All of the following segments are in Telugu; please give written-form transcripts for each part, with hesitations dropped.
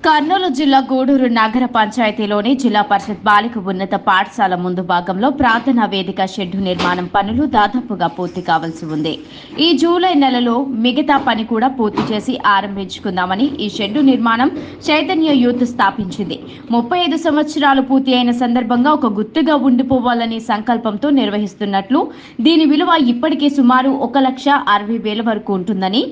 కర్నూలు జిల్లా గూడూరు నగర పంచాయతీలోని జిల్లా పరిషత్ బాలిక ఉన్నత పాఠశాల ముందు భాగంలో ప్రార్థనా వేదిక షెడ్డు నిర్మాణం పనులు దాదాపుగా పూర్తి కావాల్సి ఉంది. ఈ జూలై నెలలో మిగతా పని కూడా పూర్తి చేసి ఆరంభించుకుందామని ఈ షెడ్డు నిర్మాణం చైతన్య యూత్ స్థాపించింది. 35 సంవత్సరాలు పూర్తి అయిన సందర్భంగా ఒక గుర్తుగా ఉండిపోవాలని సంకల్పంతో నిర్వహిస్తున్నట్లు, దీని విలువ ఇప్పటికే సుమారు 1,60,000 వరకు ఉంటుందని,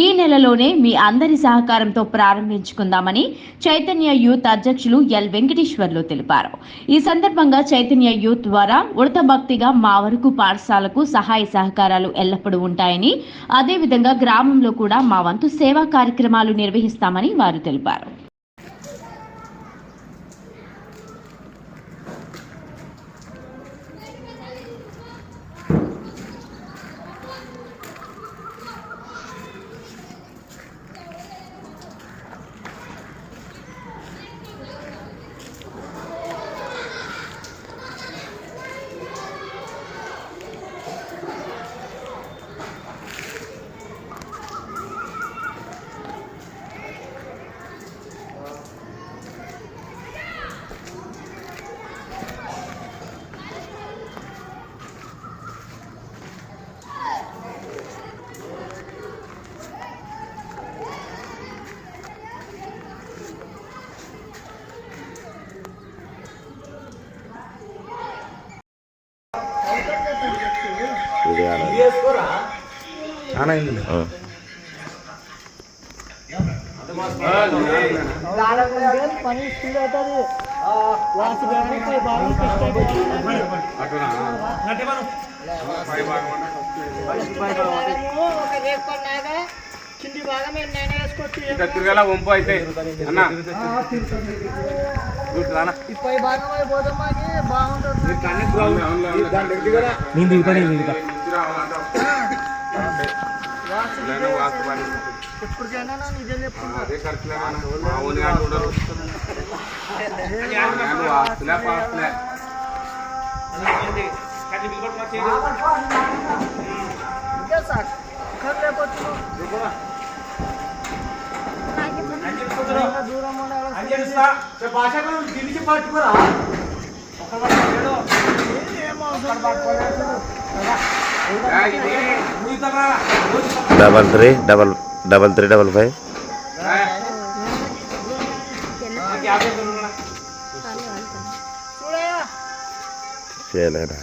ఈ నెలలోనే మీ అందరి సహకారంతో ప్రారంభించుకుందామని చైతన్య యూత్ అధ్యక్షులు ఎల్ వెంకటేశ్వర్లు తెలిపారు. ఈ సందర్భంగా చైతన్య యూత్ ద్వారా ఉడత భక్తిగా మా వరకు పాఠశాలకు సహాయ సహకారాలు ఎల్లప్పుడూ ఉంటాయని, అదేవిధంగా గ్రామంలో కూడా మా వంతు సేవా కార్యక్రమాలు నిర్వహిస్తామని వారు తెలిపారు. తిరగల వంపు అయితే అన్న డబల్ 355 చేయలేరా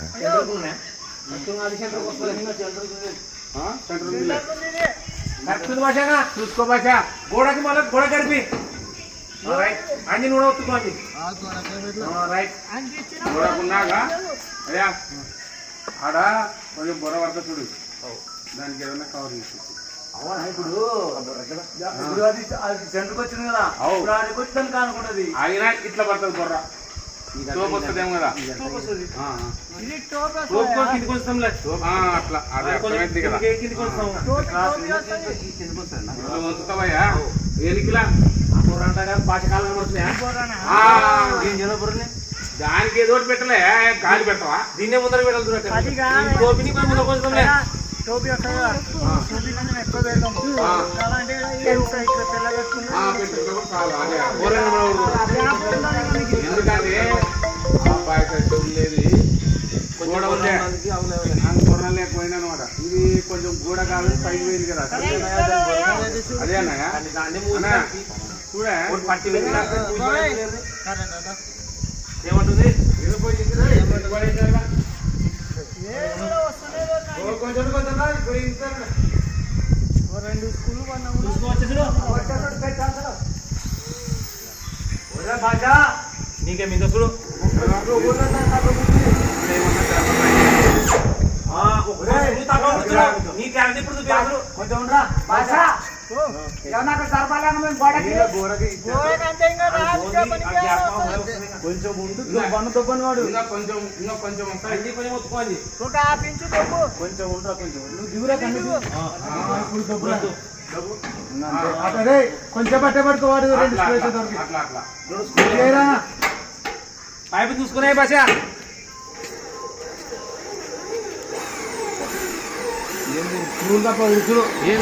చూసుకో భాష గోడకి మళ్ళీ గోడ గడిపి అంజి కూడా ఒత్తుకోండి రైట్ గోడకున్నాగా అయ్యా ఆడ కొంచెం బొర పడతా చూడు, దానికి ఏదైనా కవర్ చేసి ఇప్పుడు సెంటర్కి వచ్చింది కదా, వచ్చాను కానుకుంటది అయినా ఇట్లా పడుతుంది బొర్ర టోప్ వస్తుందేమో కదా, కిందికి వస్తాంలే అట్లా అదే కదా వంచుతావయ్యా ఎనికిలా పాఠకాలం దానికి ఏదో పెట్టలే గాలి పెట్టవా, దీన్నే ముందర పెట్టాలి టోపిని ముందర కొంచెంలే ఎందుకంటే లేదు గోడ ఉండే గోడ లేకపోయినా అనమాట, ఇది కొంచెం గోడ కాదు పైకి పోయింది కదా అదే అన్నయ్య చూడే పట్టి ఏమంటుంది కొంచెం రెండు స్కూల్ భాష నీకే మీద చూడు కొంచెం కొంచెం తొప్పని వాడు కొంచెం ఒత్తుకోండి కొంచెం ఉంటా కొంచెం నువ్వు దిగురా అదే కొంచెం పట్టే పట్టుకోవాడు పైపు చూసుకునే భాష ఏం తప్ప ఏం